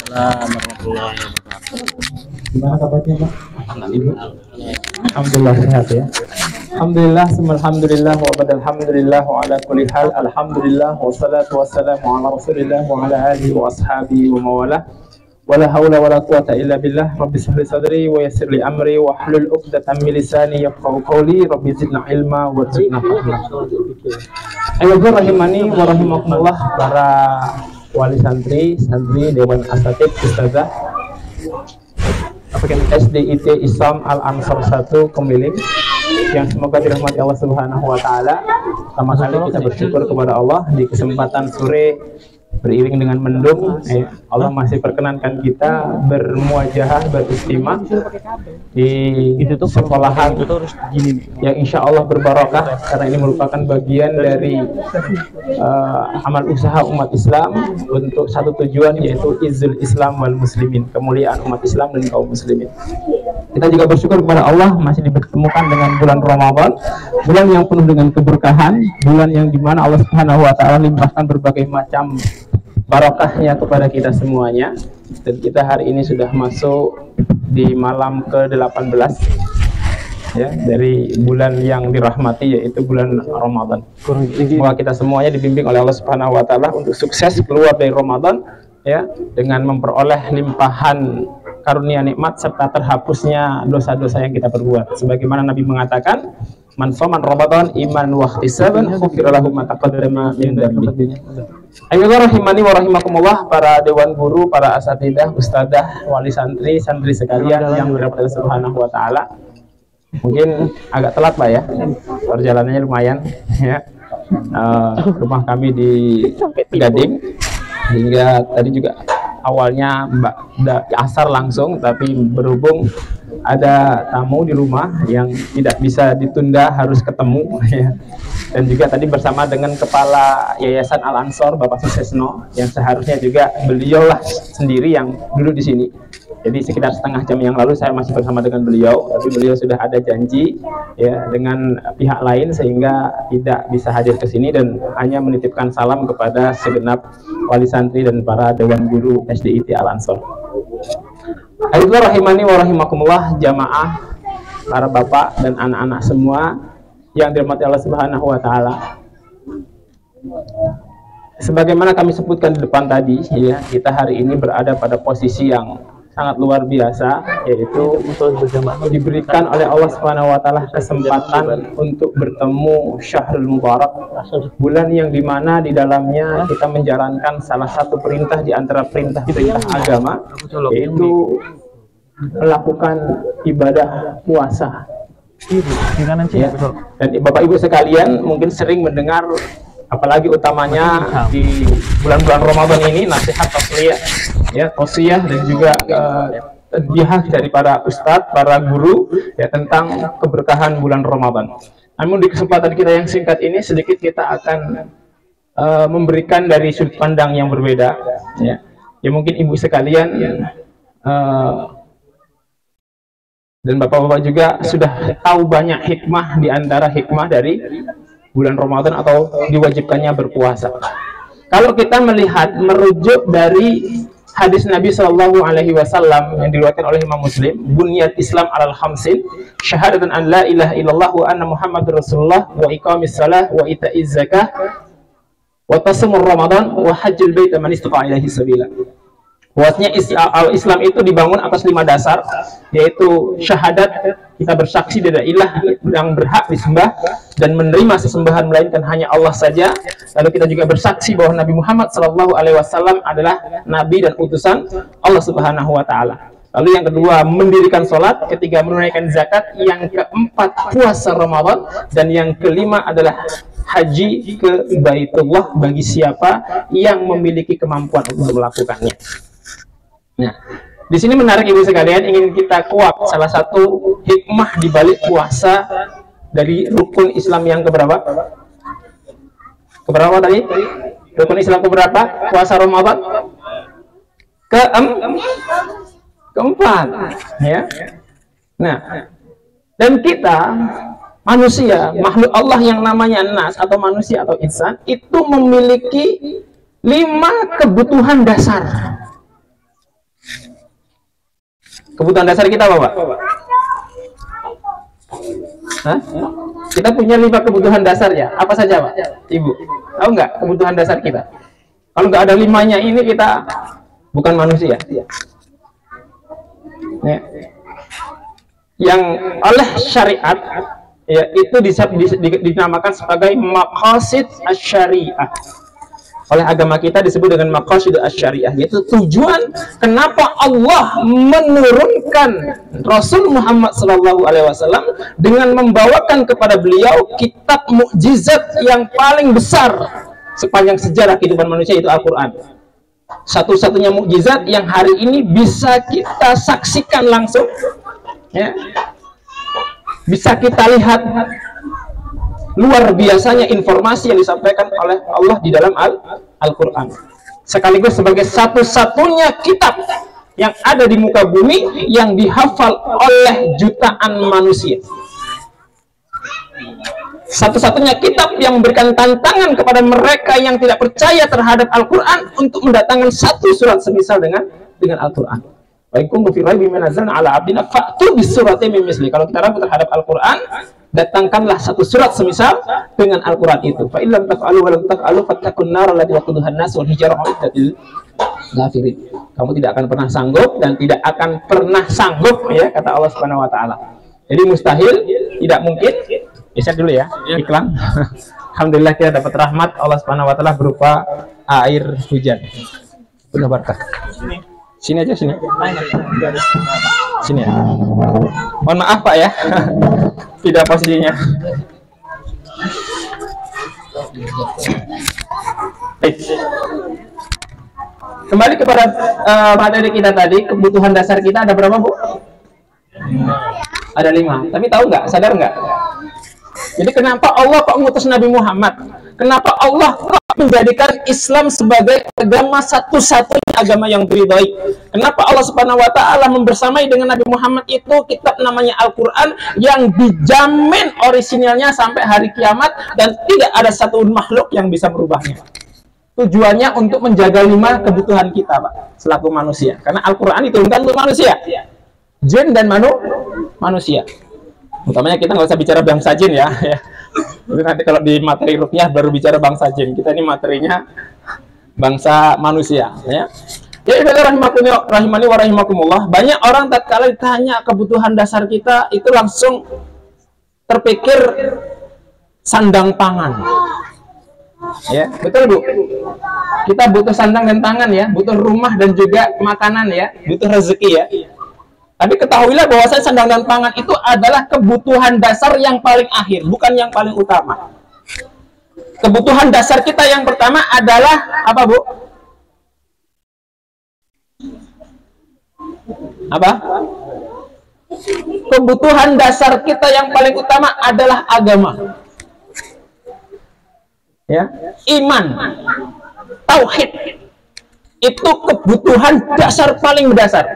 Waalaikumsalam warahmatullahi wabarakatuh. Gimana kabarnya, Pak? Ibu? Alhamdulillah sehat ya. Alhamdulillah, alhamdulillah wa badalhamdulillah wa ala kulli hal. Alhamdulillah wassalatu wassalamu ala Rasulillah wa ala alihi wa ashabihi wa mawalah. Wala haula wala quwata illa billah. Rabbi shrah li sadri wa yassir li amri wa hlul 'uqdatam min lisani yafqahu qawli. Rabbi zidna ilma wa zidna fahma. Ayyuhal rahimani wa rahimakumullah, para wali santri, Dewan Asatidz, Ustazah SDIT Islam Al-Ansor 1 Kemiling, yang semoga dirahmati Allah Subhanahu wa taala. Pertama kali kita bersyukur kepada Allah di kesempatan sore beriring dengan mendung, Allah masih perkenankan kita bermuajahah, beristimah di sekolahan yang insya Allah berbarokah, karena ini merupakan bagian dari amal usaha umat Islam untuk satu tujuan, yaitu izzul Islam wal muslimin, kemuliaan umat Islam dan kaum muslimin. Kita juga bersyukur kepada Allah masih dipertemukan dengan bulan Ramadan, bulan yang penuh dengan keberkahan, bulan yang dimana Allah Subhanahu wa taala limpahkan berbagai macam barokahnya kepada kita semuanya. Dan kita hari ini sudah masuk di malam ke-18 ya, dari bulan yang dirahmati, yaitu bulan Ramadan. Semoga kita semuanya dibimbing oleh Allah Subhanahu wa taala untuk sukses keluar dari Ramadan ya, dengan memperoleh limpahan karunia nikmat serta terhapusnya dosa-dosa yang kita perbuat. Sebagaimana Nabi mengatakan, man shaman Ramadan iman wa ihtisaban ghufira lahu ma taqaddama min dhanbi. Ayyuhal rahimani wa rahimakumullah, para dewan guru, para asatidah, ustadzah, wali santri, santri sekalian yang dirahmati Allah Subhanahu wa taala. Mungkin agak telat Pak ya, perjalanannya lumayan ya. Rumah kami di Gading, hingga tadi juga awalnya asar langsung, tapi berhubung ada tamu di rumah yang tidak bisa ditunda, harus ketemu ya. Dan juga tadi bersama dengan Kepala Yayasan Al-Ansor, Bapak Susesno, yang seharusnya juga beliau lah sendiri yang duduk di sini. Jadi sekitar setengah jam yang lalu saya masih bersama dengan beliau, tapi beliau sudah ada janji ya dengan pihak lain sehingga tidak bisa hadir ke sini, dan hanya menitipkan salam kepada segenap wali santri dan para dewan guru SDIT Al-Ansor. Ayyuhal rahimani wa rahimakumullah, jamaah, para bapak dan anak-anak semua yang dirahmati Allah Subhanahu wa taala. Sebagaimana kami sebutkan di depan tadi ya, kita hari ini berada pada posisi yang sangat luar biasa, yaitu diberikan oleh Allah Subhanahu wa taala kesempatan untuk bertemu Syahrul Mubarak, bulan yang dimana di dalamnya kita menjalankan salah satu perintah di antara perintah-perintah agama, yaitu melakukan ibadah puasa. Ya. Dan Bapak Ibu sekalian mungkin sering mendengar, apalagi utamanya di bulan-bulan Ramadan ini, nasihat tasliyah ya, tausiyah dan juga tadbihah dari para ustadz, para guru ya, tentang keberkahan bulan Ramadan. Namun di kesempatan kita yang singkat ini, sedikit kita akan memberikan dari sudut pandang yang berbeda ya. Ya mungkin ibu sekalian dan bapak-bapak juga sudah tahu banyak hikmah, di antara hikmah dari bulan Ramadan atau diwajibkannya berpuasa. Kalau kita melihat, merujuk dari hadis Nabi Shallallahu Alaihi Wasallam yang diriwayatkan oleh Imam Muslim, bunyat Islam alal khamsin, syahadatan an la ilaha illallah wa anna Muhammadur Rasulullah, wa iqamis salah, wa ita'iz zakah, wa tasumur Ramadan, wa hajjul bait man istata'a ilaihi sabila. Buatnya Islam itu dibangun atas 5 dasar, yaitu syahadat, kita bersaksi tidak ilah yang berhak disembah dan menerima sesembahan melainkan hanya Allah saja. Lalu kita juga bersaksi bahwa Nabi Muhammad SAW adalah nabi dan utusan Allah Subhanahu wa taala. Lalu yang kedua, mendirikan sholat. Ketiga, menunaikan zakat. Yang keempat, puasa Ramadan. Dan yang kelima adalah haji ke Baitullah bagi siapa yang memiliki kemampuan untuk melakukannya. Nah, di sini menarik ibu sekalian, ingin kita kuak salah satu hikmah di balik puasa dari rukun Islam yang keberapa? Keberapa tadi? Rukun Islam keberapa? Puasa Ramadan? Keempat, ya. Nah, dan kita manusia, makhluk Allah yang namanya nas atau manusia atau insan, itu memiliki 5 kebutuhan dasar. Kebutuhan dasar kita apa, Pak? Hah? Kita punya 5 kebutuhan dasar ya. Apa saja, Pak? Ibu, tahu nggak kebutuhan dasar kita? Kalau nggak ada 5-nya ini kita bukan manusia. Ya. Yang oleh syariat ya itu dinamakan sebagai maqasid asy-syariah. Oleh agama kita disebut dengan maqasid asy-syariah, yaitu tujuan kenapa Allah menurunkan Rasul Muhammad SAW dengan membawakan kepada beliau kitab mukjizat yang paling besar sepanjang sejarah kehidupan manusia, itu Al-Quran. Satu-satunya mukjizat yang hari ini bisa kita saksikan langsung, ya, bisa kita lihat luar biasanya informasi yang disampaikan oleh Allah di dalam Al-Quran, sekaligus sebagai satu-satunya kitab yang ada di muka bumi yang dihafal oleh jutaan manusia, satu-satunya kitab yang memberikan tantangan kepada mereka yang tidak percaya terhadap Al-Quran untuk mendatangkan satu surat semisal dengan Al-Quran. Kalau kita ragu terhadap Al-Quran, datangkanlah satu surat semisal dengan Al-Quran itu. Fa illam taf'alu wa lam taf'alu fattaqun nar allati waquduha an-nas wal hijarah uiddatil kafirin. Kamu tidak akan pernah sanggup dan tidak akan pernah sanggup, ya, kata Allah Subhanahu wa taala. Jadi mustahil, tidak mungkin. Bisa dulu ya, iklan. Alhamdulillah kita dapat rahmat Allah Subhanahu wa taala berupa air hujan. Penuh berkah. Sini aja, sini. Sini ya. Mohon maaf Pak ya. Tidak posisinya. Kembali kepada materi kita tadi, kebutuhan dasar kita ada berapa, Bu? Ada 5. Tapi tahu nggak, sadar nggak? Jadi kenapa Allah kok mengutus Nabi Muhammad? Kenapa Allah kok menjadikan Islam sebagai agama satu-satunya agama yang diridhai? Kenapa Allah Subhanahu wa taala membersamai dengan Nabi Muhammad itu kitab namanya Al-Quran yang dijamin orisinalnya sampai hari kiamat dan tidak ada satu makhluk yang bisa merubahnya? Tujuannya untuk menjaga 5 kebutuhan kita, Pak, selaku manusia. Karena Al-Quran diturunkan untuk manusia, jin dan manusia. Utamanya kita nggak usah bicara bangsa jin ya. Nanti kalau di materi rupiah baru bicara bangsa jin. Kita ini materinya bangsa manusia, ya. Ya, rahimani wa rahimakumullah. Banyak orang tatkala ditanya kebutuhan dasar kita itu langsung terpikir sandang pangan. Ya, betul Bu. Kita butuh sandang dan pangan ya, butuh rumah dan juga makanan ya, butuh rezeki ya. Tapi ketahuilah bahwa sandang dan pangan itu adalah kebutuhan dasar yang paling akhir, bukan yang paling utama. Kebutuhan dasar kita yang pertama adalah apa, Bu? Apa? Kebutuhan dasar kita yang paling utama adalah agama. Ya, iman, tauhid. Itu kebutuhan dasar paling mendasar.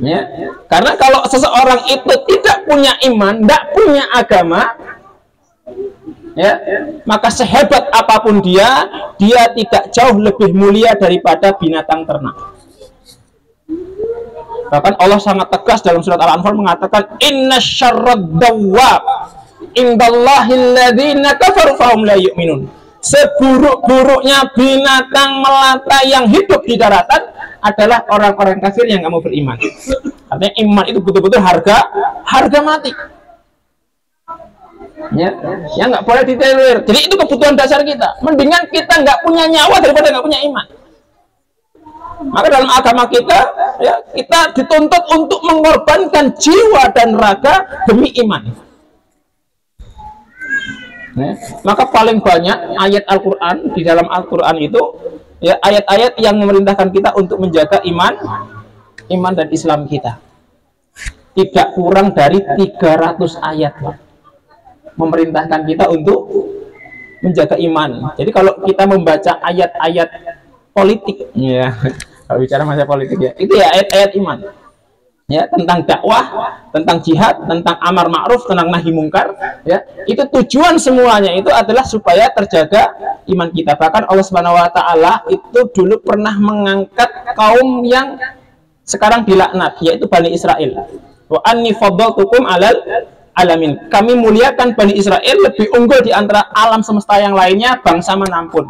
Ya, karena kalau seseorang itu tidak punya iman, tidak punya agama, ya, maka sehebat apapun dia tidak jauh lebih mulia daripada binatang ternak. Bahkan Allah sangat tegas dalam surat Al-Anfal mengatakan, Inna syarrad dawwab indallahi alladzina kafaru fahum la yu'minun. Seburuk-buruknya binatang melata yang hidup di daratan adalah orang-orang kafir yang nggak mau beriman. Artinya iman itu betul-betul harga mati. Ya nggak boleh ditiru. Jadi itu kebutuhan dasar kita. Mendingan kita nggak punya nyawa daripada nggak punya iman. Maka dalam agama kita, ya, kita dituntut untuk mengorbankan jiwa dan raga demi iman. Ya, maka paling banyak ayat Al-Quran di dalam Al-Quran itu, ya, ayat-ayat yang memerintahkan kita untuk menjaga iman dan Islam kita. Tidak kurang dari 300 ayat, Pak, memerintahkan kita untuk menjaga iman. Jadi kalau kita membaca ayat-ayat politik, ya, kalau bicara masalah politik ya, itu ya ayat-ayat iman. Ya, tentang dakwah, tentang jihad, tentang amar ma'ruf, tentang nahi mungkar, ya, itu tujuan semuanya itu adalah supaya terjaga iman kita. Bahkan Allah Subhanahu wa taala itu dulu pernah mengangkat kaum yang sekarang dilaknat, yaitu Bani Israel. Wa anni faddaltukum alal alamin. Kami muliakan Bani Israel lebih unggul di antara alam semesta yang lainnya, bangsa manapun.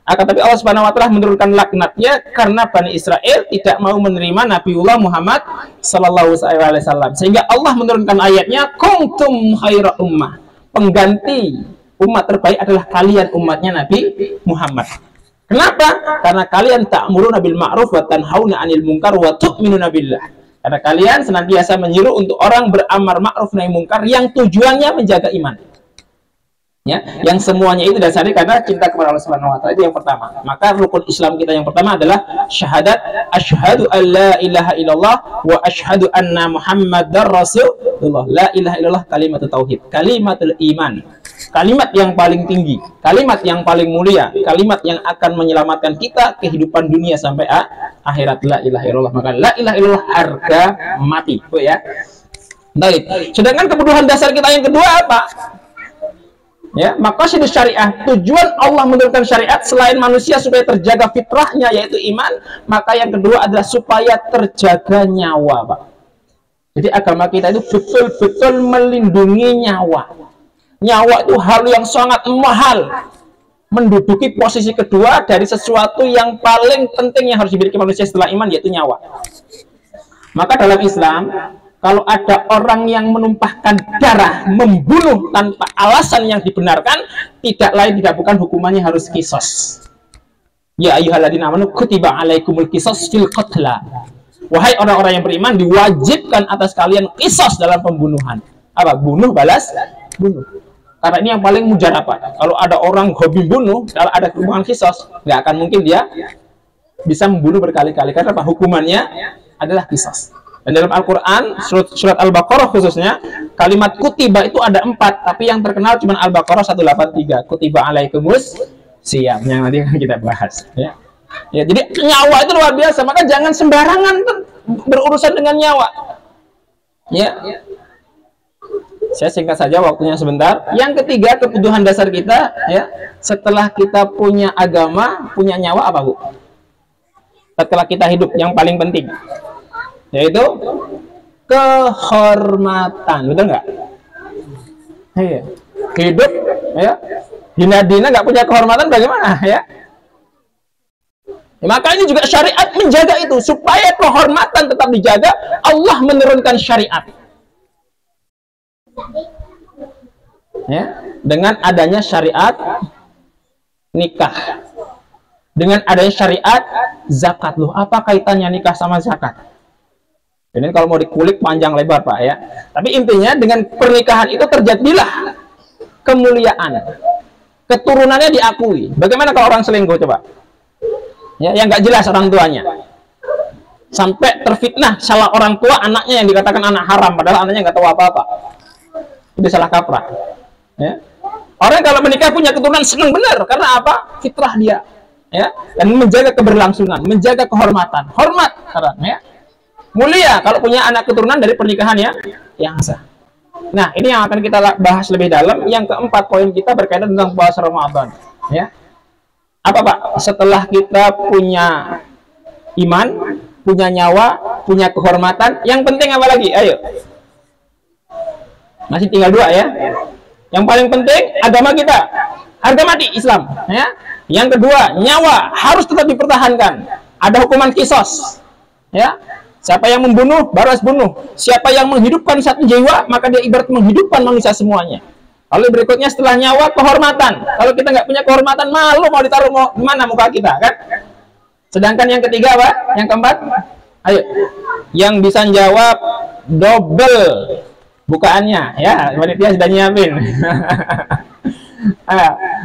Akan tapi Allah Subhanahu wa taala menurunkan laknatnya karena Bani Israel tidak mau menerima Nabiullah Muhammad sallallahu alaihi wasallam. Sehingga Allah menurunkan ayatnya, kuntum khaira ummah. Pengganti umat terbaik adalah kalian, umatnya Nabi Muhammad. Kenapa? Karena kalian ta'muruna bil ma'ruf wa tanhauna 'anil munkar wa tu'minuna billah. Karena kalian senantiasa menyuruh untuk orang beramar ma'ruf nahi munkar yang tujuannya menjaga iman. Ya, yang semuanya itu dasarnya karena cinta kepada Allah Subhanahu wa taala. Itu yang pertama. Maka rukun Islam kita yang pertama adalah syahadat asyhadu alla ilaha illallah wa asyhadu anna muhammadar rasulullah. La ilaha illallah kalimatut tauhid, kalimatul iman. Kalimat yang paling tinggi, kalimat yang paling mulia, kalimat yang akan menyelamatkan kita kehidupan dunia sampai akhirat. La ilaha illallah. Maka la ilaha illallah harga mati. Bu ya. Baik. Sedangkan kebutuhan dasar kita yang kedua apa? Ya, maka syariah, tujuan Allah menurunkan syariat selain manusia supaya terjaga fitrahnya yaitu iman, maka yang kedua adalah supaya terjaga nyawa, Pak. Jadi agama kita itu betul-betul melindungi nyawa. Nyawa itu hal yang sangat mahal, menduduki posisi kedua dari sesuatu yang paling penting yang harus dimiliki manusia setelah iman, yaitu nyawa. Maka dalam Islam, kalau ada orang yang menumpahkan darah, membunuh tanpa alasan yang dibenarkan, tidak lain tidak bukan hukumannya harus qisas. Ya ayyuhalladzina amanu kutiba alaikumul qisas fil qatla. Wahai orang-orang yang beriman, diwajibkan atas kalian qisas dalam pembunuhan. Apa? Bunuh balas bunuh. Karena ini yang paling mujarabah. Kalau ada orang hobi bunuh, kalau ada hubungan qisas, nggak akan mungkin dia bisa membunuh berkali-kali. Karena apa? Hukumannya adalah qisas. Dan dalam Al-Quran, surat Al-Baqarah khususnya, kalimat kutiba itu ada 4, tapi yang terkenal cuma Al-Baqarah 183. Kutiba alaikumus siyam, yang nanti akan kita bahas. Ya. Ya, jadi nyawa itu luar biasa, maka jangan sembarangan berurusan dengan nyawa. Ya. Saya singkat saja, waktunya sebentar. Yang ketiga, kebutuhan dasar kita, ya, setelah kita punya agama, punya nyawa apa, Bu? Setelah kita hidup, yang paling penting yaitu kehormatan, betul nggak? Iya. Hidup, ya, dina-dina nggak punya kehormatan bagaimana, ya? Maka ini juga syariat menjaga itu supaya kehormatan tetap dijaga. Allah menurunkan syariat, ya, dengan adanya syariat nikah, dengan adanya syariat zakat. Loh, apa kaitannya nikah sama zakat? Ini kalau mau dikulik panjang lebar, Pak, ya. Tapi intinya dengan pernikahan itu terjadilah kemuliaan. Keturunannya diakui. Bagaimana kalau orang selingkuh, coba? Ya, yang nggak jelas orang tuanya. Sampai terfitnah salah orang tua anaknya yang dikatakan anak haram, padahal anaknya nggak tahu apa-apa. Itu salah kaprah. Ya. Orang kalau menikah punya keturunan senang benar. Karena apa? Fitrah dia. Ya. Dan menjaga keberlangsungan, menjaga kehormatan. Hormat, ya. Mulia kalau punya anak keturunan dari pernikahan ya yang sah. Nah, ini yang akan kita bahas lebih dalam. Yang keempat poin kita berkaitan tentang puasa Ramadan. Ya, apa, Pak? Setelah kita punya iman, punya nyawa, punya kehormatan, yang penting apa lagi? Ayo, masih tinggal 2 ya. Yang paling penting agama kita, harga mati Islam. Ya. Yang kedua, nyawa harus tetap dipertahankan. Ada hukuman qisas. Ya. Siapa yang membunuh, balas bunuh. Siapa yang menghidupkan satu jiwa, maka dia ibarat menghidupkan manusia semuanya. Lalu berikutnya setelah nyawa, kehormatan. Kalau kita nggak punya kehormatan, malu mau ditaruh mana muka kita, kan? Sedangkan yang ketiga, apa? Yang keempat? Ayo. Yang bisa jawab double bukaannya, ya. Panitia sudah nyiapin.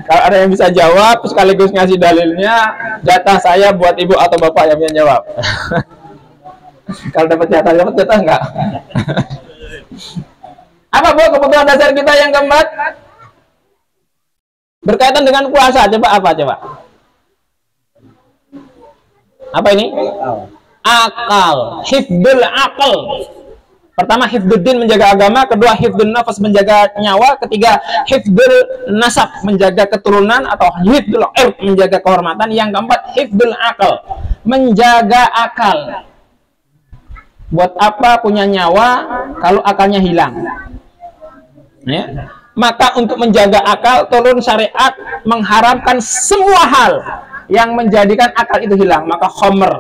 Kalau ada yang bisa jawab, sekaligus ngasih dalilnya, jatah saya buat ibu atau bapak yang bisa jawab. Kalau dapat jatah enggak? Apa, Bu, kebutuhan dasar kita yang keempat? Berkaitan dengan puasa. Coba apa, coba? Apa ini? Akal. Hifdzul akal. Pertama, hifdzuddin menjaga agama. Kedua, hifdzun nafas menjaga nyawa. Ketiga, hifdzul nasab menjaga keturunan atau hifdzul irq menjaga kehormatan. Yang keempat, hifdzul akal menjaga akal. Buat apa punya nyawa kalau akalnya hilang? Ya. Maka untuk menjaga akal, turun syariat mengharamkan semua hal yang menjadikan akal itu hilang. Maka khamr,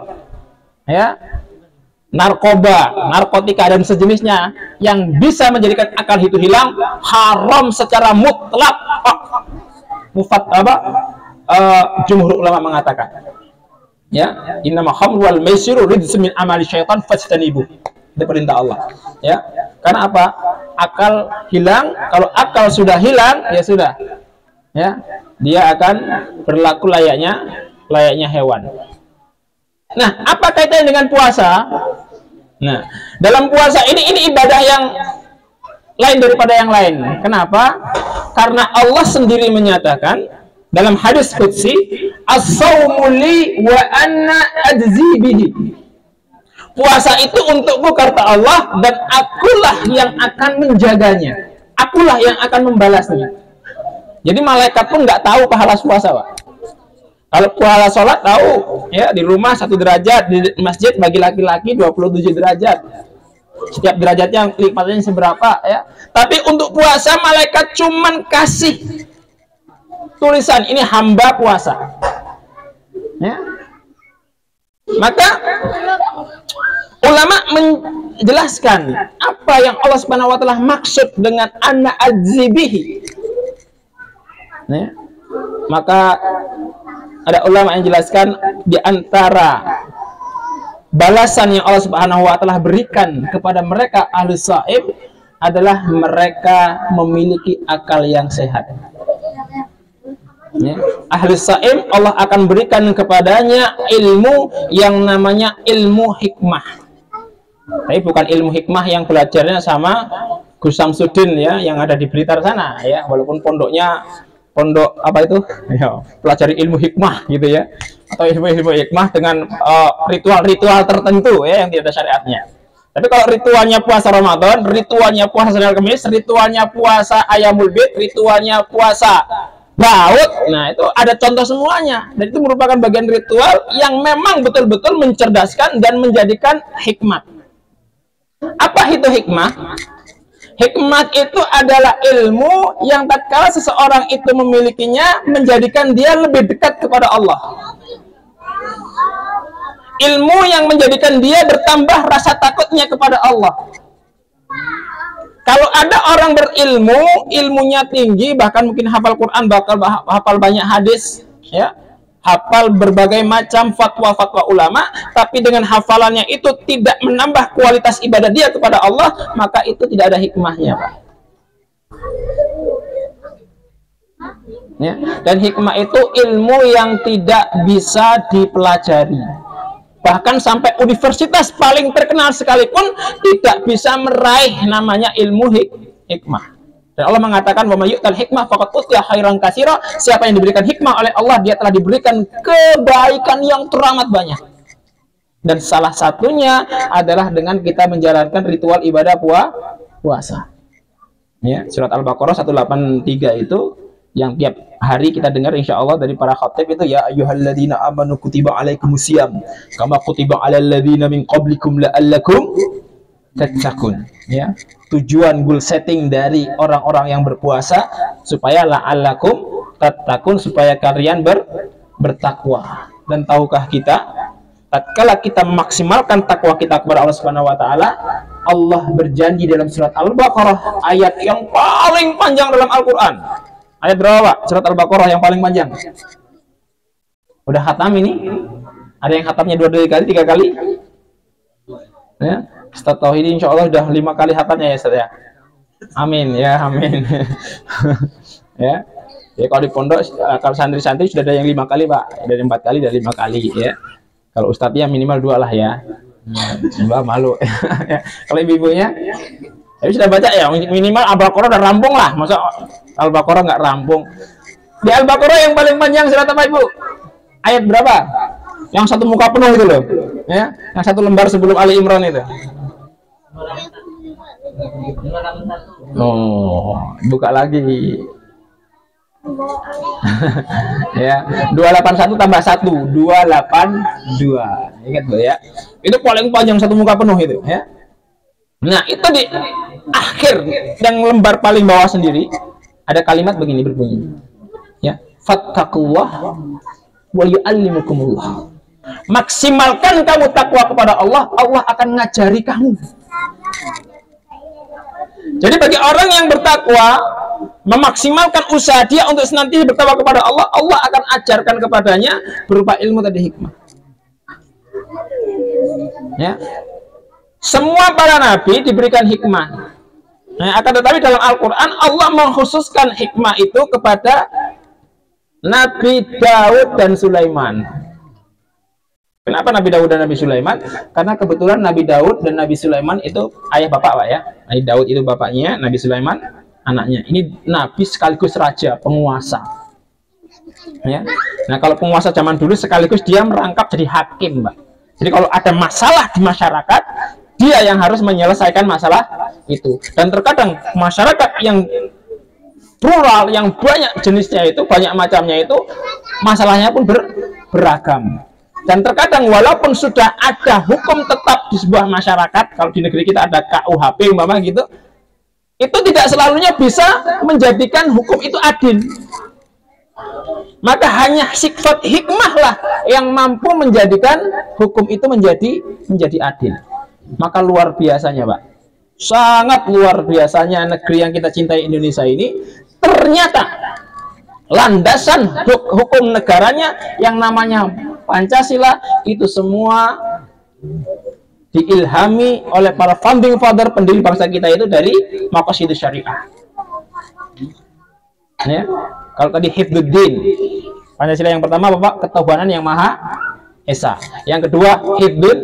ya, narkoba, narkotika dan sejenisnya yang bisa menjadikan akal itu hilang haram secara mutlak. Jumhur ulama mengatakan, ya, innama khamru wal maisiru rijsun min amali syaitan fajtanibuh. Itu perintah Allah, ya. Karena apa? Akal hilang. Kalau akal sudah hilang, ya sudah, ya, dia akan berlaku layaknya hewan. Nah, apa kaitannya dengan puasa? Nah, dalam puasa ini ibadah yang lain daripada yang lain. Kenapa? Karena Allah sendiri menyatakan dalam hadis qudsi, as-saumu li wa anna ajzi bihi. Puasa itu untukku kata Allah, dan akulah yang akan menjaganya. Akulah yang akan membalasnya. Jadi malaikat pun nggak tahu pahala puasa, Pak. Kalau pahala sholat tahu, ya, di rumah 1 derajat, di masjid bagi laki-laki 27 derajat. Setiap derajatnya lipatnya seberapa, ya. Tapi untuk puasa malaikat cuman kasih tulisan ini hamba puasa, ya. Maka ulama menjelaskan apa yang Allah Subhanahu wa taala maksud dengan anna adzibihi, ya. Maka ada ulama yang jelaskan di antara balasan yang Allah Subhanahu wa taala berikan kepada mereka ahli shaim adalah mereka memiliki akal yang sehat. Ya. Ahli shaim Allah akan berikan kepadanya ilmu yang namanya ilmu hikmah. Tapi bukan ilmu hikmah yang belajarnya sama Gus Samsudin, ya, yang ada di Blitar sana, ya, walaupun pondoknya pondok apa itu, ya, pelajari ilmu hikmah gitu, ya, atau ilmu hikmah dengan ritual-ritual tertentu, ya, yang tidak ada syariatnya. Tapi kalau ritualnya puasa Ramadan, ritualnya puasa Senin Kamis, ritualnya puasa Ayamul Bid, ritualnya puasa Daud, nah itu ada contoh semuanya, dan itu merupakan bagian ritual yang memang betul-betul mencerdaskan dan menjadikan hikmat. Apa itu hikmah? Hikmat itu adalah ilmu yang tatkala seseorang itu memilikinya menjadikan dia lebih dekat kepada Allah. Ilmu yang menjadikan dia bertambah rasa takutnya kepada Allah. Kalau ada orang berilmu, ilmunya tinggi, bahkan mungkin hafal Quran, bakal hafal banyak hadis, ya, hafal berbagai macam fatwa-fatwa ulama, tapi dengan hafalannya itu tidak menambah kualitas ibadah dia kepada Allah, maka itu tidak ada hikmahnya, Pak. Ya, dan hikmah itu ilmu yang tidak bisa dipelajari. Bahkan sampai universitas paling terkenal sekalipun tidak bisa meraih namanya ilmu hikmah. Dan Allah mengatakan, "Wa may yu'tal hikmah faqad utiya khairan katsira." Siapa yang diberikan hikmah oleh Allah, dia telah diberikan kebaikan yang teramat banyak. Dan salah satunya adalah dengan kita menjalankan ritual ibadah puasa. Ya, surat Al-Baqarah 183 itu yang tiap hari kita dengar insya Allah dari para khatib itu, ya ayyuhalladzina amanu kutiba alaikumusiyam kama kutiba alal ladzina min qablikum la'allakum tattaqun. Ya, tujuan goal setting dari orang-orang yang berpuasa supaya la'allakum tattaqun, supaya kalian bertakwa. Dan tahukah kita, tatkala kita memaksimalkan takwa kita kepada Allah Subhanahu wa taala, Allah berjanji dalam surat Al-Baqarah, ayat yang paling panjang dalam Al-Qur'an. Ayat berapa, Pak? Surat Al-Baqarah yang paling panjang. Udah khatam ini? Ada yang khatamnya 2 kali, 3 kali? Ya, Ustaz Tauhid insya Allah sudah 5 kali khatamnya, ya Ustaz, ya. Amin, ya, amin. Ya. Ya, kalau di pondok, kalau santri-santri sudah ada yang 5 kali, Pak. Dari 4 kali, dari 5 kali, ya. Kalau Ustadznya minimal 2 lah, ya. Mbak malu. Ya. Kalau ibu-ibunya, ya sudah baca ya, minimal Al-Baqarah udah rampung lah. Masa Al-Baqarah nggak rampung? Di Al-Baqarah yang paling panjang surat apa, Ibu? Ayat berapa? Yang 1 muka penuh itu loh, ya, yang 1 lembar sebelum Ali Imran itu. Oh, buka lagi. Ya, 281 tambah 1 282. Ingat Bu ya. Itu paling panjang satu muka penuh itu ya. Nah, itu di akhir yang lembar paling bawah sendiri ada kalimat begini berbunyi. Ya, fattaqullah wa yu'allimukumullah. Maksimalkan kamu takwa kepada Allah, Allah akan ngajari kamu. Jadi bagi orang yang bertakwa, memaksimalkan usaha dia untuk senantiasa bertakwa kepada Allah, Allah akan ajarkan kepadanya berupa ilmu tadi, hikmah. Ya. Semua para nabi diberikan hikmah. Nah, akan tetapi dalam Al-Quran Allah mengkhususkan hikmah itu kepada Nabi Daud dan Sulaiman. Kenapa Nabi Daud dan Nabi Sulaiman? Karena kebetulan Nabi Daud dan Nabi Sulaiman itu ayah bapak Pak ya. Nabi Daud itu bapaknya, Nabi Sulaiman anaknya. Ini nabi sekaligus raja, penguasa. Ya. Nah, kalau penguasa zaman dulu sekaligus dia merangkap jadi hakim, Mbak. Jadi kalau ada masalah di masyarakat, dia yang harus menyelesaikan masalah itu. Dan terkadang masyarakat yang plural, yang banyak jenisnya itu, banyak macamnya itu, masalahnya pun beragam. Dan terkadang walaupun sudah ada hukum tetap di sebuah masyarakat, kalau di negeri kita ada KUHP umpama gitu, itu tidak selalunya bisa menjadikan hukum itu adil. Maka hanya sifat hikmah lah yang mampu menjadikan hukum itu menjadi adil. Maka luar biasanya Pak, sangat luar biasanya negeri yang kita cintai Indonesia ini, ternyata landasan hukum negaranya yang namanya Pancasila itu semua diilhami oleh para founding father pendiri bangsa kita itu dari maqasid syariah. Ya. Kalau tadi hifdzuddin, Pancasila yang pertama Bapak, ketuhanan yang maha esa. Yang kedua hifdzun,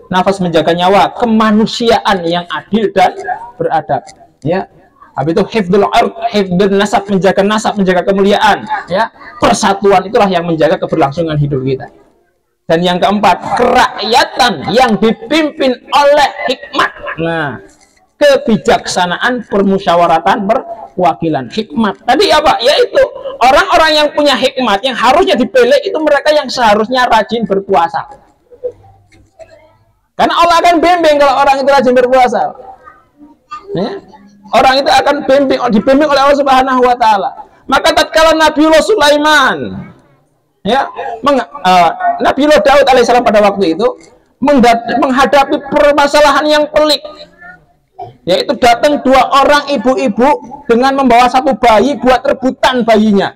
nafas menjaga nyawa, kemanusiaan yang adil dan beradab. Ya. Habis itu hifdzul ard, hifdzun nasab, menjaga kemuliaan, ya. Persatuan itulah yang menjaga keberlangsungan hidup kita. Dan yang keempat, kerakyatan yang dipimpin oleh hikmat. Nah, kebijaksanaan, permusyawaratan, perwakilan, hikmat. Tadi apa? Yaitu orang-orang yang punya hikmat, yang harusnya dipilih itu mereka yang seharusnya rajin berpuasa. Karena Allah akan bimbing kalau orang itu rajin berpuasa. Ya? Orang itu akan dibimbing oleh Allah Subhanahu wa Ta'ala. Maka tatkala Nabiullah Sulaiman, ya, Nabiullah Daud alaihissalam pada waktu itu menghadapi permasalahan yang pelik, yaitu datang dua orang ibu-ibu dengan membawa satu bayi buat rebutan bayinya.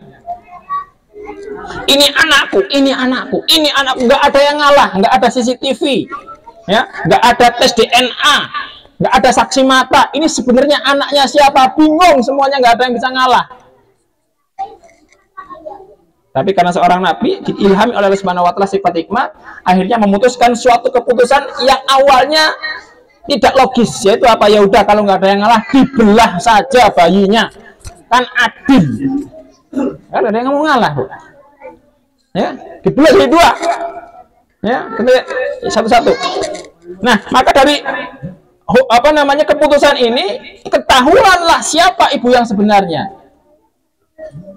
Ini anakku, ini anakku, ini anakku. Nggak ada yang ngalah, nggak ada CCTV, ya, nggak ada tes DNA, nggak ada saksi mata. Ini sebenarnya anaknya siapa? Bingung semuanya, nggak ada yang bisa ngalah. Tapi karena seorang nabi diilhami oleh Allah Subhanahu wa Ta'ala sifat hikmah, akhirnya memutuskan suatu keputusan yang awalnya tidak logis, yaitu apa? Ya udah, kalau nggak ada yang ngalah, dibelah saja bayinya, kan adil. Kan ada yang mau ngalah, Bu. Ya, dibelah jadi dua. Ya, satu-satu. Nah, maka dari keputusan ini ketahuanlah siapa ibu yang sebenarnya.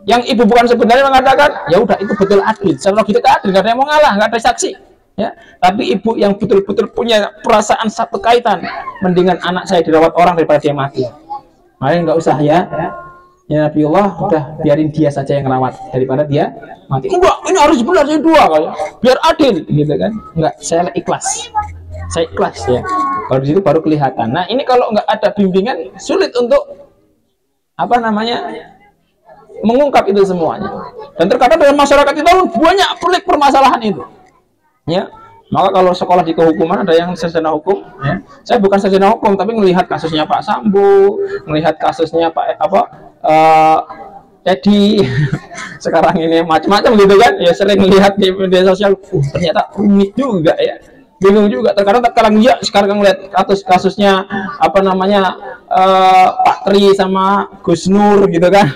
Yang ibu bukan sebenarnya mengatakan, ya udah itu betul adil, secara logika adil, nggak ada yang mau ngalah, nggak ada saksi, ya. Tapi ibu yang betul-betul punya perasaan satu kaitan, mendingan anak saya dirawat orang daripada dia mati. Makanya nggak usah ya Nabiullah, udah biarin dia saja yang rawat daripada dia mati. Enggak, ini harus benar saya dua kayak, biar adil, gitu kan? Enggak, saya ikhlas, saya ikhlas ya. Kalau di situ baru kelihatan. Nah ini kalau nggak ada bimbingan, sulit untuk mengungkap itu semuanya. Dan terkadang dalam masyarakat itu banyak pelik permasalahan itu. Ya, maka kalau sekolah di kehukuman ada yang sarjana hukum, ya. Saya bukan sarjana hukum, tapi melihat kasusnya Pak Sambo, melihat kasusnya Pak Teddy, sekarang ini macam-macam gitu kan. Ya sering melihat di media sosial, ternyata rumit juga ya. Bingung juga. Terkadang sekarang melihat kasusnya Pak Tri sama Gus Nur gitu kan.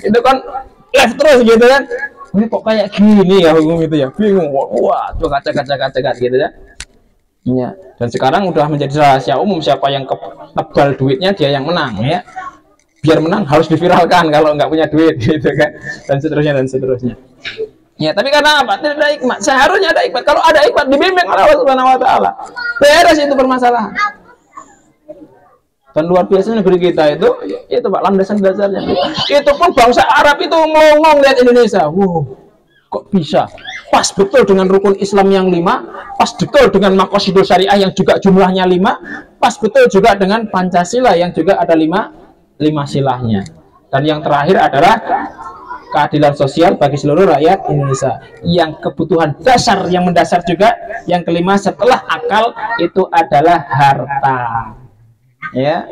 Itu kan live terus gitu kan. Ini kok kayak gini ya hukum itu ya. Bingung. Wah, tuh kaca gitu ya. Ya. Dan sekarang udah menjadi rahasia umum siapa yang tebal duitnya dia yang menang ya. biar menang harus diviralkan kalau nggak punya duit gitu kan, dan seterusnya. Ya, tapi karena apa? Tidak ada hikmat. Seharusnya ada hikmat. Kalau ada hikmat dibimbing oleh Allah Subhanahu wa taala. Beres itu permasalahan. Dan luar biasa negeri kita itu Pak, landasan dasarnya. Itu pun bangsa Arab itu ngomong lihat Indonesia. Wow, kok bisa? Pas betul dengan rukun Islam yang 5, pas betul dengan maqasidul syariah yang juga jumlahnya 5, pas betul juga dengan Pancasila yang juga ada 5 silahnya. Dan yang terakhir adalah keadilan sosial bagi seluruh rakyat Indonesia. Yang kebutuhan dasar yang mendasar juga yang kelima setelah akal itu adalah harta. Ya,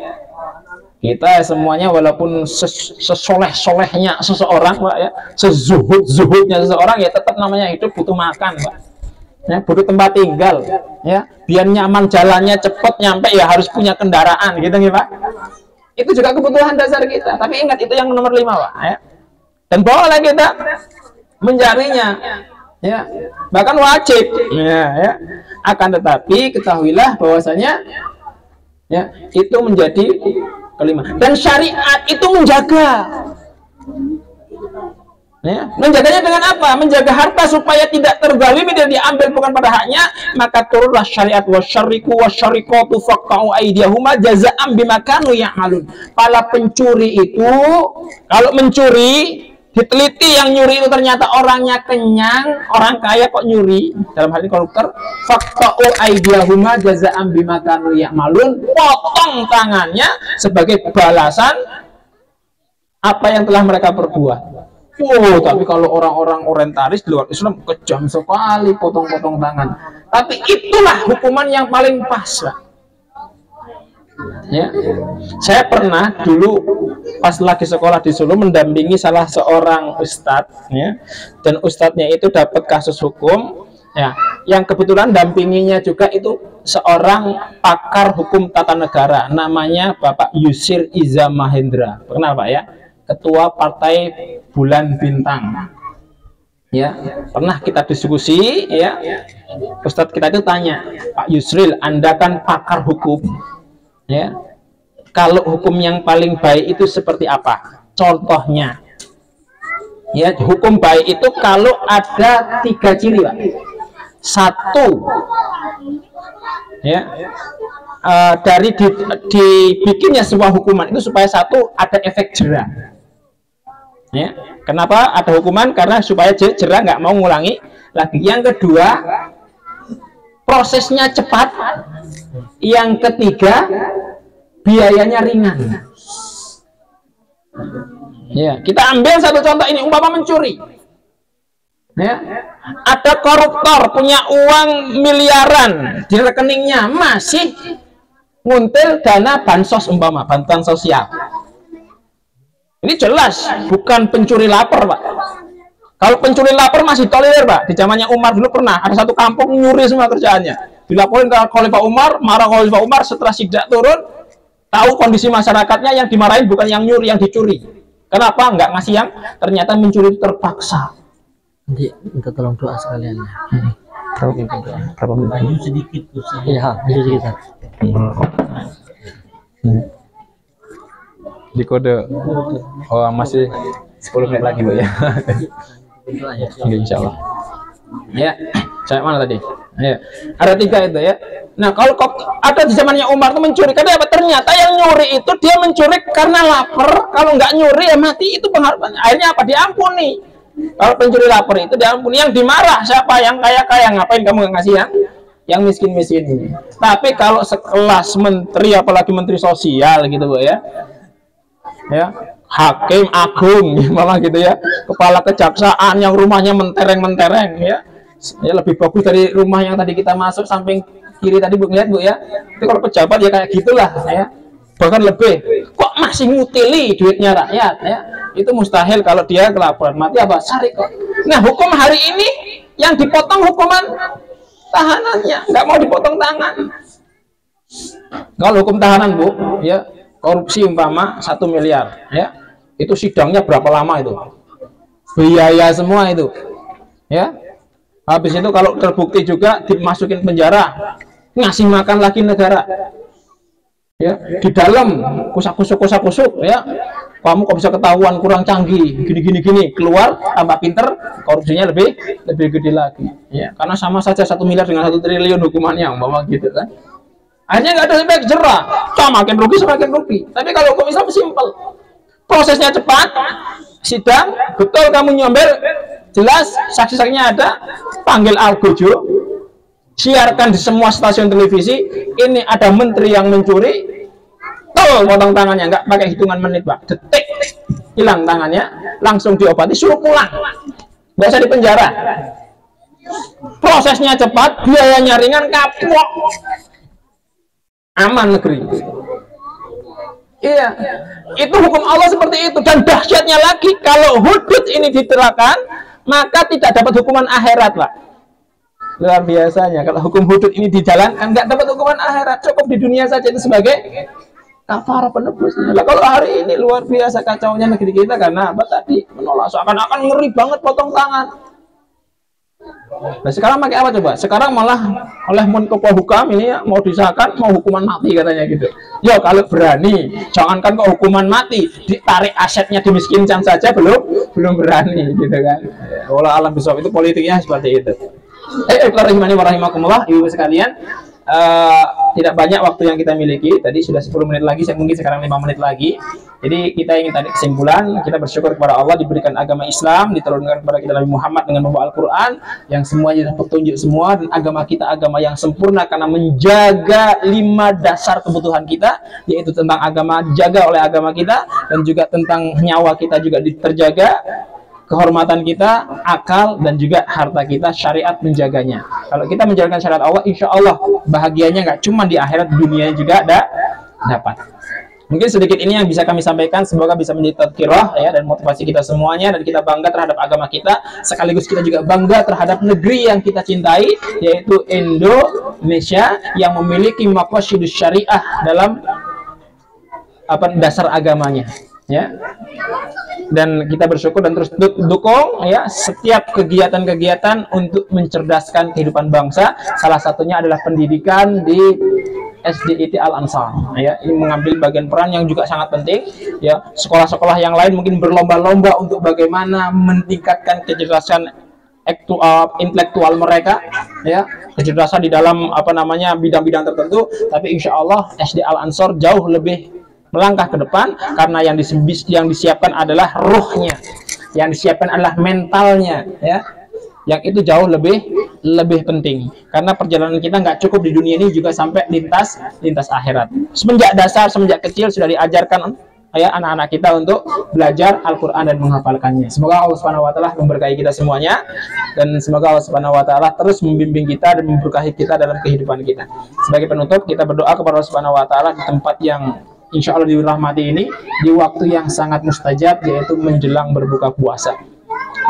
kita semuanya walaupun sesoleh-solehnya seseorang, Pak, ya, sezuhud-zuhudnya seseorang, ya tetap namanya hidup butuh makan, Pak. Ya, butuh tempat tinggal, ya, biar nyaman jalannya cepat nyampe ya harus punya kendaraan, gitu nih, Pak. Itu juga kebutuhan dasar kita. Tapi ingat itu yang nomor 5, Pak, ya. Dan boleh kita mencarinya, ya, bahkan wajib, ya. Akan tetapi ketahuilah bahwasanya, ya, itu menjadi kelima. Dan syariat itu menjaga, ya, menjaganya dengan apa? Menjaga harta supaya tidak terzalimi dan diambil bukan pada haknya. Maka turunlah syariat wasyariku wasyarikatu faqta'u aydiyahuma jazaa'an bima kanu ya'malun. Para pencuri itu kalau mencuri diteliti, yang nyuri itu ternyata orangnya kenyang, orang kaya kok nyuri, dalam hal ini koruptor, faqta'u aydiyahuma jazaa'an bima kanu ya'malun, potong tangannya sebagai balasan apa yang telah mereka perbuat. Oh, tapi kalau orang-orang orientalis di luar Islam kejam sekali potong-potong tangan. Tapi itulah hukuman yang paling pas, Pak. Ya, saya pernah dulu pas lagi sekolah di Solo mendampingi salah seorang ustadz, ya, dan ustadznya itu dapat kasus hukum, ya, yang kebetulan dampinginya juga itu seorang pakar hukum tata negara, namanya Bapak Yusir Iza Mahendra, kenal, Pak, ya, ketua Partai Bulan Bintang. Ya, pernah kita diskusi, ya, ustadz kita itu tanya, Pak Yusril, Anda kan pakar hukum, ya, kalau hukum yang paling baik itu seperti apa? Contohnya, ya, hukum baik itu kalau ada 3 ciri, Pak. 1, ya, dari dibikinnya sebuah hukuman itu supaya 1 ada efek jera. Ya, kenapa ada hukuman? Karena supaya jera nggak mau ngulangi lagi. Yang kedua, prosesnya cepat. Yang ketiga, biayanya ringan. Ya, kita ambil satu contoh ini, umpama mencuri. Ya, ada koruptor punya uang miliaran di rekeningnya, masih nguntil dana bansos, umpama bantuan sosial. Ini jelas bukan pencuri lapar, Pak. Kalau pencuri lapar masih tolerir, Pak. Di zamannya Umar dulu pernah ada satu kampung nyuri semua kerjaannya. Dilaporin ke Khalifah Umar, marah Khalifah Umar, setelah sidak turun, tahu kondisi masyarakatnya, yang dimarahin bukan yang nyuri, yang dicuri. Kenapa nggak ngasih yang ternyata mencuri itu terpaksa? Nanti minta tolong doa sekalian. Berapa menit lagi? Sedikit. Iya, sedikit. Di kode, oh masih 10 menit lagi, Bu, ya. Insya Allah. Ya, saya mana tadi? Ya, ada 3 itu, ya. Nah, kalau ada di zamannya Umar itu mencuri, karena apa? Ternyata yang nyuri itu dia mencuri karena lapar. Kalau nggak nyuri ya mati, itu pengharapan. Akhirnya apa? Diampuni. Kalau pencuri lapar itu diampuni. Yang dimarah siapa? Yang kaya-kaya. Ngapain kamu nggak ngasih yang miskin-miskin ini? Tapi kalau sekelas menteri, apalagi menteri sosial gitu, Bu, ya. Ya, hakim agung malah gitu, ya, kepala kejaksaan yang rumahnya mentereng-mentereng, ya, lebih bagus dari rumah yang tadi kita masuk samping kiri tadi, Bu, lihat, Bu, ya. Itu kalau pejabat ya kayak gitulah, ya, bahkan lebih. Kok masih ngutili duitnya rakyat, ya, itu mustahil. Kalau dia kelaparan mati apa? Syari kok. Nah, hukum hari ini yang dipotong hukuman tahanannya, nggak mau dipotong tangan. Kalau hukum tahanan, Bu, ya, korupsi umpama 1 miliar, ya, itu sidangnya berapa lama itu, biaya semua itu, ya. Habis itu kalau terbukti juga dimasukin penjara, ngasih makan lagi negara. Ya, di dalam kusak-kusuk ya, kamu kok bisa ketahuan kurang canggih, gini, keluar tambah pinter, korupsinya lebih gede lagi. Ya, karena sama saja 1 miliar dengan 1 triliun hukumannya, umpama gitu kan. Akhirnya nggak ada efek jerah, makin rugi. Tapi kalau hukum Islam simpel, prosesnya cepat, sidang, betul kamu nyomber, jelas, saksi-saksinya ada, panggil Al-Gojo, siarkan di semua stasiun televisi, ini ada menteri yang mencuri, potong tangannya, nggak pakai hitungan menit, Pak, detik, hilang tangannya, langsung diobati, suruh pulang, nggak usah dipenjara. Prosesnya cepat, biayanya ringan, kapok, aman negeri. Iya, itu hukum Allah seperti itu. Dan dahsyatnya lagi, kalau hudud ini diterapkan, maka tidak dapat hukuman akhirat, Pak. Luar biasanya, kalau hukum hudud ini dijalankan, nggak dapat hukuman akhirat, cukup di dunia saja itu sebagai kafarah penebusnya. Lah kalau hari ini luar biasa kacaunya negeri kita karena apa tadi? Menolak, seakan-akan ngeri banget potong tangan. Nah sekarang pakai apa coba? Sekarang malah oleh Menko Polhukam ini ya, mau disahkan mau hukuman mati katanya gitu. Ya kalau berani, jangankan kok hukuman mati, ditarik asetnya dimiskinkan saja belum berani gitu kan. Wallah alam bisawab, itu politiknya seperti itu. Warahmatullahi ibu sekalian, tidak banyak waktu yang kita miliki. Tadi sudah 10 menit lagi, saya mungkin sekarang 5 menit lagi. Jadi kita ingin tadi kesimpulan, kita bersyukur kepada Allah diberikan agama Islam, diturunkan kepada kita Nabi Muhammad dengan membawa Al-Quran yang semuanya petunjuk semua, dan agama kita agama yang sempurna karena menjaga 5 dasar kebutuhan kita, yaitu tentang agama dijaga oleh agama kita, dan juga tentang nyawa kita juga terjaga, kehormatan kita, akal, dan juga harta kita, syariat menjaganya. Kalau kita menjalankan syariat Allah, insya Allah bahagianya nggak cuma di akhirat, dunia juga dapat. Mungkin sedikit ini yang bisa kami sampaikan, semoga bisa menjadi tadhkirah ya, dan motivasi kita semuanya, dan kita bangga terhadap agama kita, sekaligus kita juga bangga terhadap negeri yang kita cintai, yaitu Indonesia, yang memiliki maqasidus syariah dalam dasar agamanya. Ya, dan kita bersyukur dan terus dukung ya setiap kegiatan-kegiatan untuk mencerdaskan kehidupan bangsa. Salah satunya adalah pendidikan di SDIT Al-Ansar ya, ini mengambil bagian peran yang juga sangat penting ya. Sekolah-sekolah yang lain mungkin berlomba-lomba untuk bagaimana meningkatkan kecerdasan intelektual mereka ya, kecerdasan di dalam bidang-bidang tertentu, tapi insya Allah SD Al-Ansar jauh lebih melangkah ke depan karena yang disiapkan adalah ruhnya, yang disiapkan adalah mentalnya ya, yang itu jauh lebih penting karena perjalanan kita nggak cukup di dunia ini, juga sampai lintas akhirat. Semenjak kecil sudah diajarkan ya anak-anak kita untuk belajar Al-Quran dan menghafalkannya. Semoga Allah Subhanahu wa Ta'ala memberkahi kita semuanya, dan semoga Allah Subhanahu wa Ta'ala terus membimbing kita dan memberkahi kita dalam kehidupan kita. Sebagai penutup, kita berdoa kepada Allah Subhanahu wa Ta'ala di tempat yang insya Allah dirahmati ini, di waktu yang sangat mustajab, yaitu menjelang berbuka puasa.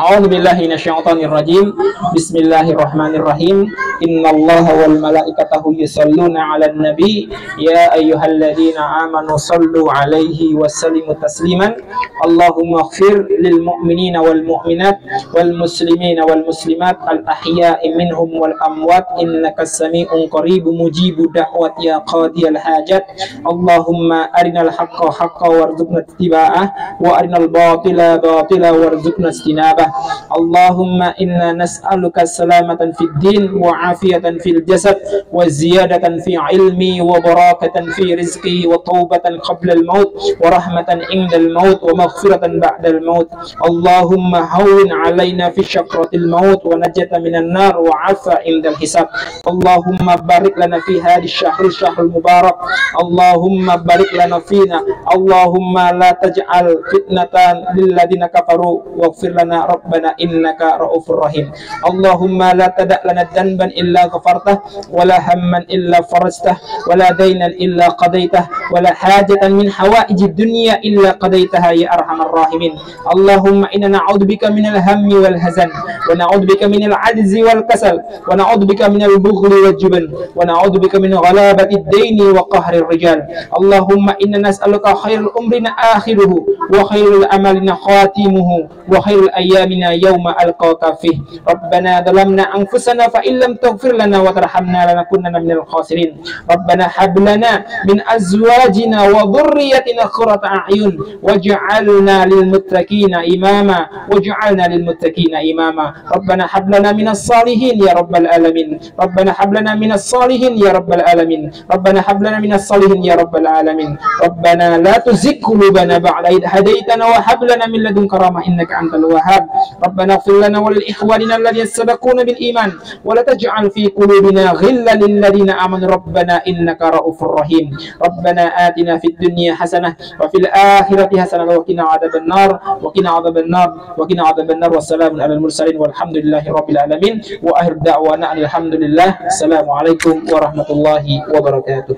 A'udzubillahi minasyaitonirrajim. Bismillahirrahmanirrahim. Innallaha wal malaikatahu yusholluna 'alan nabi ya ayyuhalladzina amanu shallu 'alaihi wa sallimu tasliman. Allahumma ighfir lil mu'minina wal mu'minat wal muslimina wal muslimat al ahya'i minhum wal amwat innaka sami'un qaribun mujibud da'wat ya qadiyal hajat. Allahumma arinal haqqa haqqan warzuqna ittiba'ah wa arinal batila batila warzuqna istinabah. Allahumma inna nas'aluka salamatan fid din wa afiyatan fil jasad wa ziyadatan fi ilmi wa barakatan fi rizqi wa taubatan qabla al maut wa rahmatan inda al maut wa maghfiratan ba'da al maut. Allahumma hawwin alaina fi syakratil maut wa najata minan nar wa afa inda al hisab. Allahumma barik lana fi hadhihi syahrul mubarak. Allahumma barik lana fina. Allahumma la taj'al fitnatan lil ladina kafaru waghfir lana rabbana innaka ra'ufur rahim. Allahumma la tada' lana dhanban illa ghafartah wa la hamman illa farajtah wa la daynan illa qadaitah wa la hajatan min hawaijid dunya illa qadaitaha ya arhamar rahimin. Allahumma inna na'udzubika minal hammi wal hazan wa na'udzubika minal 'ajzi wal kasal wa na'udzubika minal bughli wal jubn wa na'udzubika min ghalabati ad-daini wa qahri ar-rijal. Allahumma inna nas'aluka khairal umrina akhiruhu wa khairul amalina khatimuhu wa khairul ayyam ayyamina yawma alqaka fih. Rabbana dhalamna anfusana fa illam taghfir lana wa tarhamna lanakunanna minal khasirin. Rabbana hab lana min azwajina wa dhurriyyatina qurrata a'yun waj'alna lil muttaqina imama waj'alna lil muttaqina imama. Rabbana hab lana minas salihin ya rabbal alamin. Rabbana hab lana minas salihin ya rabbal alamin. Rabbana hab lana minas salihin ya rabbal alamin. Rabbana la tuzigh qulubana ba'da idh hadaytana wa hab lana min ladunka rahmah innaka antal wahhab. Rabbana ighfir lana wa lil ikhwanina alladhina sabaquna bil iman wa la taj'al fi qulubina ghillan lil ladzina amanu rabbana innaka ra'ufur rahim. Rabbana atina fid dunya hasanah wa fil akhirati hasanah wa qina adzaban nar wa qina adzaban nar wa qina adzaban nar. Wassalamu alal mursalin walhamdulillahi rabbil alamin wa akhir da'wana alhamdulillah. Assalamualaikum warahmatullahi wabarakatuh.